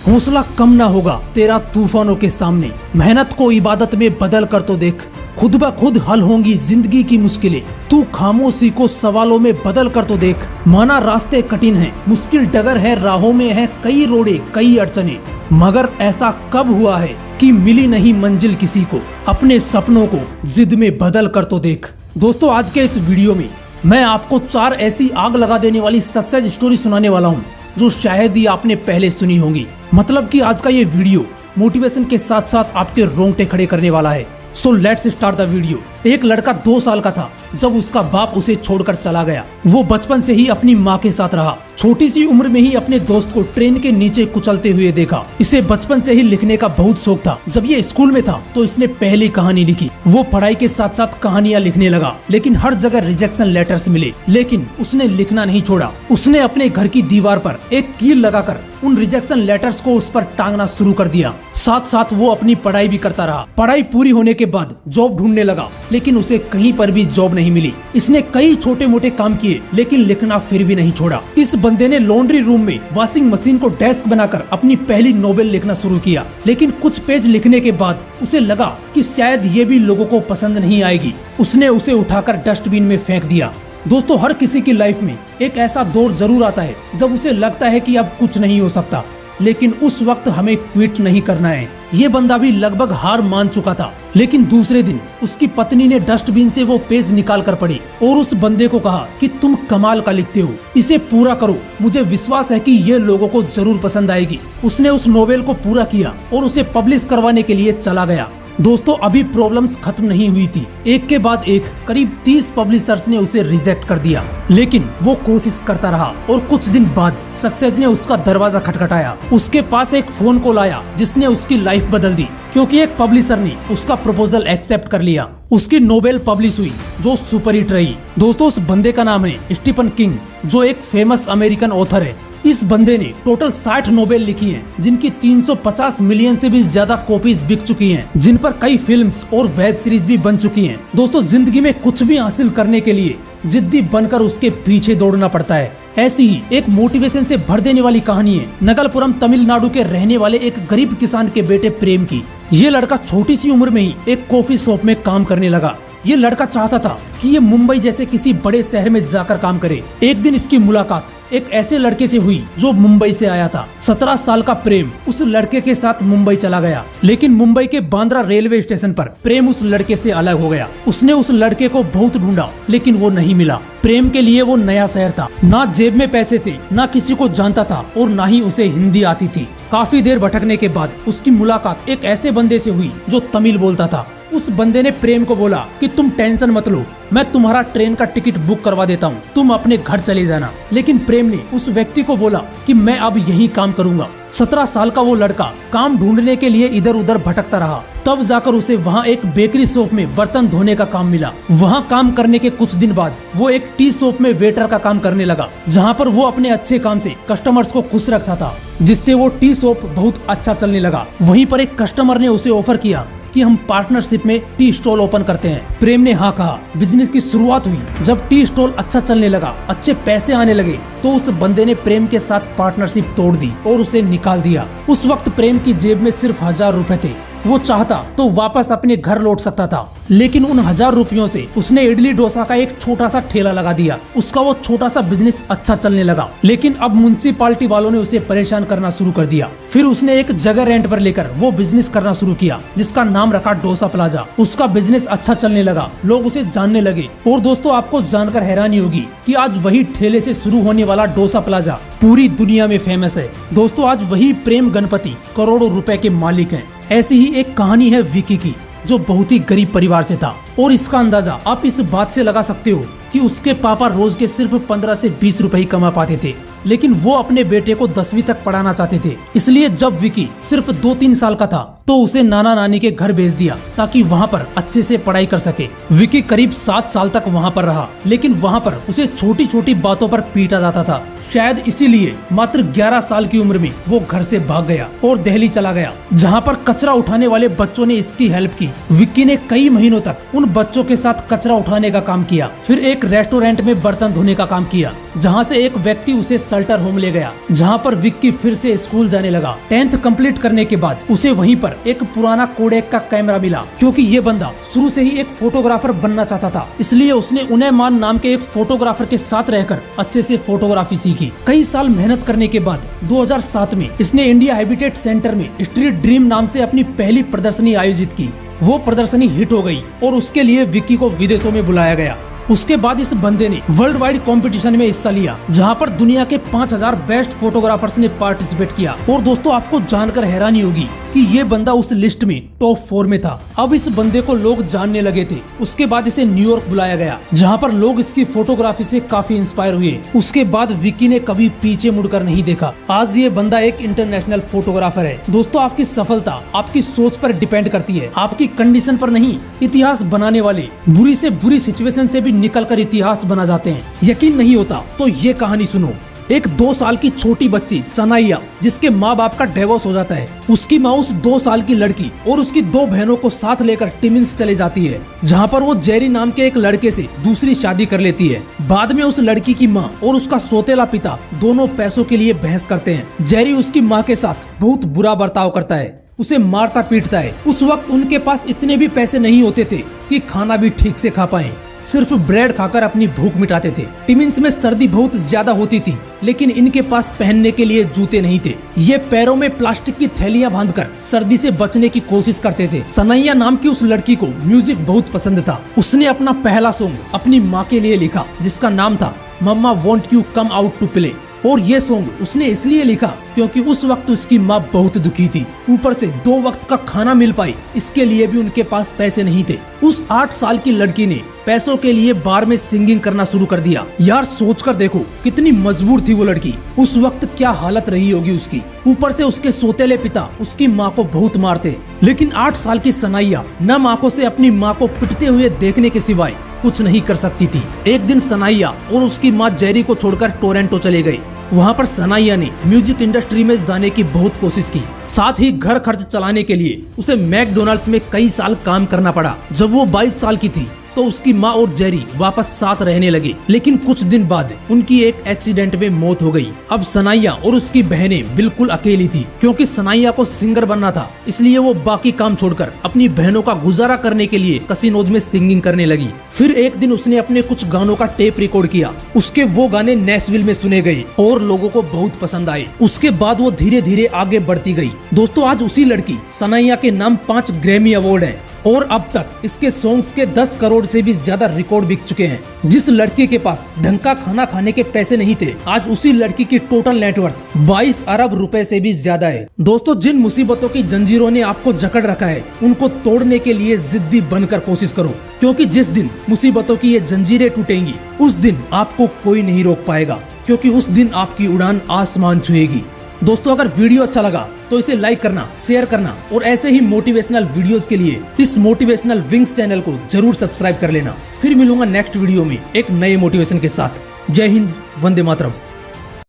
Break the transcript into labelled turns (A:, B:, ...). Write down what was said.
A: हौसला कम ना होगा तेरा तूफानों के सामने। मेहनत को इबादत में बदल कर तो देख, खुद ब खुद हल होंगी जिंदगी की मुश्किलें। तू खामोशी को सवालों में बदल कर तो देख। माना रास्ते कठिन हैं, मुश्किल डगर है, राहों में है कई रोड़े कई अड़चने, मगर ऐसा कब हुआ है कि मिली नहीं मंजिल किसी को। अपने सपनों को जिद में बदल कर तो देख। दोस्तों, आज के इस वीडियो में मैं आपको 4 ऐसी आग लगा देने वाली सक्सेस स्टोरी सुनाने वाला हूँ जो शायद ही आपने पहले सुनी होंगी। मतलब कि आज का ये वीडियो मोटिवेशन के साथ साथ आपके रोंगटे खड़े करने वाला है। So let's start the video. एक लड़का 2 साल का था जब उसका बाप उसे छोड़कर चला गया। वो बचपन से ही अपनी माँ के साथ रहा। छोटी सी उम्र में ही अपने दोस्त को ट्रेन के नीचे कुचलते हुए देखा। इसे बचपन से ही लिखने का बहुत शौक था। जब ये स्कूल में था तो इसने पहली कहानी लिखी। वो पढ़ाई के साथ साथ कहानियाँ लिखने लगा, लेकिन हर जगह रिजेक्शन लेटर्स मिले। लेकिन उसने लिखना नहीं छोड़ा। उसने अपने घर की दीवार पर एक कील लगाकर उन रिजेक्शन लेटर्स को उस पर टांगना शुरू कर दिया। साथ साथ वो अपनी पढ़ाई भी करता रहा। पढ़ाई पूरी होने के बाद जॉब ढूंढने लगा, लेकिन उसे कहीं पर भी जॉब नहीं मिली। इसने कई छोटे मोटे काम किए, लेकिन लिखना फिर भी नहीं छोड़ा। इस बंदे ने लॉन्ड्री रूम में वॉशिंग मशीन को डेस्क बनाकर अपनी पहली नोवेल लिखना शुरू किया। लेकिन कुछ पेज लिखने के बाद उसे लगा कि शायद ये भी लोगों को पसंद नहीं आएगी। उसने उसे उठाकर डस्टबिन में फेंक दिया। दोस्तों, हर किसी की लाइफ में एक ऐसा दौर जरूर आता है जब उसे लगता है कि अब कुछ नहीं हो सकता, लेकिन उस वक्त हमें क्विट नहीं करना है। ये बंदा भी लगभग हार मान चुका था, लेकिन दूसरे दिन उसकी पत्नी ने डस्टबिन से वो पेज निकाल कर पढ़ी और उस बंदे को कहा कि तुम कमाल का लिखते हो, इसे पूरा करो, मुझे विश्वास है कि ये लोगों को जरूर पसंद आएगी। उसने उस नोवेल को पूरा किया और उसे पब्लिश करवाने के लिए चला गया। दोस्तों, अभी प्रॉब्लम्स खत्म नहीं हुई थी। एक के बाद एक करीब 30 पब्लिशर्स ने उसे रिजेक्ट कर दिया, लेकिन वो कोशिश करता रहा और कुछ दिन बाद सक्सेस ने उसका दरवाजा खटखटाया। उसके पास एक फोन कॉल आया जिसने उसकी लाइफ बदल दी, क्योंकि एक पब्लिशर ने उसका प्रपोजल एक्सेप्ट कर लिया। उसकी नोवेल पब्लिश हुई जो सुपरहिट रही। दोस्तों, उस बंदे का नाम है स्टीफन किंग, जो एक फेमस अमेरिकन ऑथर है। इस बंदे ने टोटल 60 नोवेल लिखी हैं, जिनकी 350 मिलियन से भी ज्यादा कॉपीज बिक चुकी हैं, जिन पर कई फिल्म्स और वेब सीरीज भी बन चुकी हैं। दोस्तों, जिंदगी में कुछ भी हासिल करने के लिए जिद्दी बनकर उसके पीछे दौड़ना पड़ता है। ऐसी ही एक मोटिवेशन से भर देने वाली कहानी है नगलपुरम तमिलनाडु के रहने वाले एक गरीब किसान के बेटे प्रेम की। ये लड़का छोटी सी उम्र में ही एक कॉफी शॉप में काम करने लगा। ये लड़का चाहता था कि ये मुंबई जैसे किसी बड़े शहर में जाकर काम करे। एक दिन इसकी मुलाकात एक ऐसे लड़के से हुई जो मुंबई से आया था। 17 साल का प्रेम उस लड़के के साथ मुंबई चला गया, लेकिन मुंबई के बांद्रा रेलवे स्टेशन पर प्रेम उस लड़के से अलग हो गया। उसने उस लड़के को बहुत ढूंढा, लेकिन वो नहीं मिला। प्रेम के लिए वो नया शहर था, ना जेब में पैसे थे, ना किसी को जानता था और ना ही उसे हिंदी आती थी। काफी देर भटकने के बाद उसकी मुलाकात एक ऐसे बंदे से हुई जो तमिल बोलता था। उस बंदे ने प्रेम को बोला कि तुम टेंशन मत लो, मैं तुम्हारा ट्रेन का टिकट बुक करवा देता हूँ, तुम अपने घर चले जाना। लेकिन प्रेम ने उस व्यक्ति को बोला कि मैं अब यही काम करूँगा। 17 साल का वो लड़का काम ढूंढने के लिए इधर उधर भटकता रहा। तब जाकर उसे वहाँ एक बेकरी शॉप में बर्तन धोने का काम मिला। वहाँ काम करने के कुछ दिन बाद वो एक टी शॉप में वेटर का काम करने लगा, जहाँ पर वो अपने अच्छे काम से कस्टमर्स को खुश रखता था, जिससे वो टी शॉप बहुत अच्छा चलने लगा। वहीं पर एक कस्टमर ने उसे ऑफर किया कि हम पार्टनरशिप में टी स्टॉल ओपन करते हैं। प्रेम ने हाँ कहा। बिजनेस की शुरुआत हुई। जब टी स्टॉल अच्छा चलने लगा, अच्छे पैसे आने लगे, तो उस बंदे ने प्रेम के साथ पार्टनरशिप तोड़ दी और उसे निकाल दिया। उस वक्त प्रेम की जेब में सिर्फ 1000 रुपए थे। वो चाहता तो वापस अपने घर लौट सकता था, लेकिन उन 1000 रुपयों से उसने इडली डोसा का एक छोटा सा ठेला लगा दिया। उसका वो छोटा सा बिजनेस अच्छा चलने लगा, लेकिन अब म्युनिसिपालिटी वालों ने उसे परेशान करना शुरू कर दिया। फिर उसने एक जगह रेंट पर लेकर वो बिजनेस करना शुरू किया, जिसका नाम रखा डोसा प्लाजा। उसका बिजनेस अच्छा चलने लगा, लोग उसे जानने लगे। और दोस्तों, आपको जानकर हैरानी होगी कि आज वही ठेले से शुरू होने वाला डोसा प्लाजा पूरी दुनिया में फेमस है। दोस्तों, आज वही प्रेम गणपति करोड़ों रुपए के मालिक हैं। ऐसी ही एक कहानी है विकी की, जो बहुत ही गरीब परिवार से था, और इसका अंदाजा आप इस बात से लगा सकते हो कि उसके पापा रोज के सिर्फ 15 से 20 रुपए ही कमा पाते थे, लेकिन वो अपने बेटे को 10वीं तक पढ़ाना चाहते थे। इसलिए जब विकी सिर्फ 2-3 साल का था तो उसे नाना नानी के घर भेज दिया, ताकि वहाँ पर अच्छे से पढ़ाई कर सके। विकी करीब 7 साल तक वहाँ पर रहा, लेकिन वहाँ पर उसे छोटी छोटी बातों पर पीटा जाता था। शायद इसीलिए मात्र 11 साल की उम्र में वो घर से भाग गया और दिल्ली चला गया, जहाँ पर कचरा उठाने वाले बच्चों ने इसकी हेल्प की। विक्की ने कई महीनों तक उन बच्चों के साथ कचरा उठाने का काम किया, फिर एक रेस्टोरेंट में बर्तन धोने का काम किया, जहाँ से एक व्यक्ति उसे शेल्टर होम ले गया, जहाँ पर विक्की फिर से स्कूल जाने लगा। 10th कंप्लीट करने के बाद उसे वहीं पर एक पुराना कोडेक का कैमरा मिला, क्योंकि ये बंदा शुरू से ही एक फोटोग्राफर बनना चाहता था। इसलिए उसने उन्नयमान नाम के एक फोटोग्राफर के साथ रहकर अच्छे से फोटोग्राफी सीखी। कई साल मेहनत करने के बाद 2007 में इसने इंडिया हैबिटेट सेंटर में स्ट्रीट ड्रीम नाम से अपनी पहली प्रदर्शनी आयोजित की। वो प्रदर्शनी हिट हो गई और उसके लिए विक्की को विदेशों में बुलाया गया। उसके बाद इस बंदे ने वर्ल्ड वाइड कंपटीशन में हिस्सा लिया, जहां पर दुनिया के 5000 बेस्ट फोटोग्राफर्स ने पार्टिसिपेट किया। और दोस्तों, आपको जानकर हैरानी होगी कि ये बंदा उस लिस्ट में टॉप 4 में था। अब इस बंदे को लोग जानने लगे थे। उसके बाद इसे न्यूयॉर्क बुलाया गया, जहां पर लोग इसकी फोटोग्राफी से काफी इंस्पायर हुए। उसके बाद विक्की ने कभी पीछे मुड़कर नहीं देखा। आज ये बंदा एक इंटरनेशनल फोटोग्राफर है। दोस्तों, आपकी सफलता आपकी सोच पर डिपेंड करती है, आपकी कंडीशन पर नहीं। इतिहास बनाने वाले बुरी से बुरी सिचुएशन से भी निकलकर इतिहास बना जाते हैं। यकीन नहीं होता तो ये कहानी सुनो। एक 2 साल की छोटी बच्ची सनाइया, जिसके माँ बाप का डिवोर्स हो जाता है, उसकी माँ उस 2 साल की लड़की और उसकी 2 बहनों को साथ लेकर टिमिन्स चले जाती है, जहाँ पर वो जेरी नाम के एक लड़के से दूसरी शादी कर लेती है। बाद में उस लड़की की माँ और उसका सौतेला पिता दोनों पैसों के लिए बहस करते हैं। जेरी उसकी माँ के साथ बहुत बुरा बर्ताव करता है, उसे मारता पीटता है। उस वक्त उनके पास इतने भी पैसे नहीं होते थे कि खाना भी ठीक से खा पाए, सिर्फ ब्रेड खाकर अपनी भूख मिटाते थे। टिमिन्स में सर्दी बहुत ज्यादा होती थी, लेकिन इनके पास पहनने के लिए जूते नहीं थे। ये पैरों में प्लास्टिक की थैलियां बांधकर सर्दी से बचने की कोशिश करते थे। सनाइया नाम की उस लड़की को म्यूजिक बहुत पसंद था। उसने अपना पहला सॉन्ग अपनी माँ के लिए लिखा, जिसका नाम था mamma want you come out to play. और ये सॉन्ग उसने इसलिए लिखा क्योंकि उस वक्त उसकी माँ बहुत दुखी थी। ऊपर से 2 वक्त का खाना मिल पाए, इसके लिए भी उनके पास पैसे नहीं थे। उस 8 साल की लड़की ने पैसों के लिए बार में सिंगिंग करना शुरू कर दिया। यार, सोचकर देखो कितनी मजबूर थी वो लड़की। उस वक्त क्या हालत रही होगी उसकी। ऊपर से उसके सौतेले पिता उसकी माँ को बहुत मारते, लेकिन 8 साल की सनाइया नम आंखों से अपनी माँ को पिटते हुए देखने के सिवाय कुछ नहीं कर सकती थी। एक दिन सनाइया और उसकी माँ जेरी को छोड़कर टोरंटो चले गए। वहाँ पर सनाइया ने म्यूजिक इंडस्ट्री में जाने की बहुत कोशिश की। साथ ही घर खर्च चलाने के लिए उसे मैकडोनाल्ड्स में कई साल काम करना पड़ा। जब वो 22 साल की थी तो उसकी माँ और जेरी वापस साथ रहने लगे, लेकिन कुछ दिन बाद उनकी एक एक्सीडेंट में मौत हो गई। अब सनाइया और उसकी बहनें बिल्कुल अकेली थी, क्योंकि सनाइया को सिंगर बनना था। इसलिए वो बाकी काम छोड़कर अपनी बहनों का गुजारा करने के लिए कसिनोज में सिंगिंग करने लगी। फिर एक दिन उसने अपने कुछ गानों का टेप रिकॉर्ड किया। उसके वो गाने नेशविल में सुने गए और लोगों को बहुत पसंद आए। उसके बाद वो धीरे धीरे आगे बढ़ती गई। दोस्तों, आज उसी लड़की सनाइया के नाम 5 ग्रैमी अवार्ड है और अब तक इसके सॉन्ग्स के 10 करोड़ से भी ज्यादा रिकॉर्ड बिक चुके हैं। जिस लड़की के पास ढंग का खाना खाने के पैसे नहीं थे, आज उसी लड़की की टोटल नेटवर्थ 22 अरब रुपए से भी ज्यादा है। दोस्तों, जिन मुसीबतों की जंजीरों ने आपको जकड़ रखा है, उनको तोड़ने के लिए जिद्दी बनकर कोशिश करो, क्योंकि जिस दिन मुसीबतों की ये जंजीरें टूटेंगी, उस दिन आपको कोई नहीं रोक पाएगा, क्योंकि उस दिन आपकी उड़ान आसमान छुएगी। दोस्तों, अगर वीडियो अच्छा लगा तो इसे लाइक करना, शेयर करना और ऐसे ही मोटिवेशनल वीडियोस के लिए इस मोटिवेशनल विंग्स चैनल को जरूर सब्सक्राइब कर लेना। फिर मिलूंगा नेक्स्ट वीडियो में एक नए मोटिवेशन के साथ। जय हिंद, वंदे मातरम।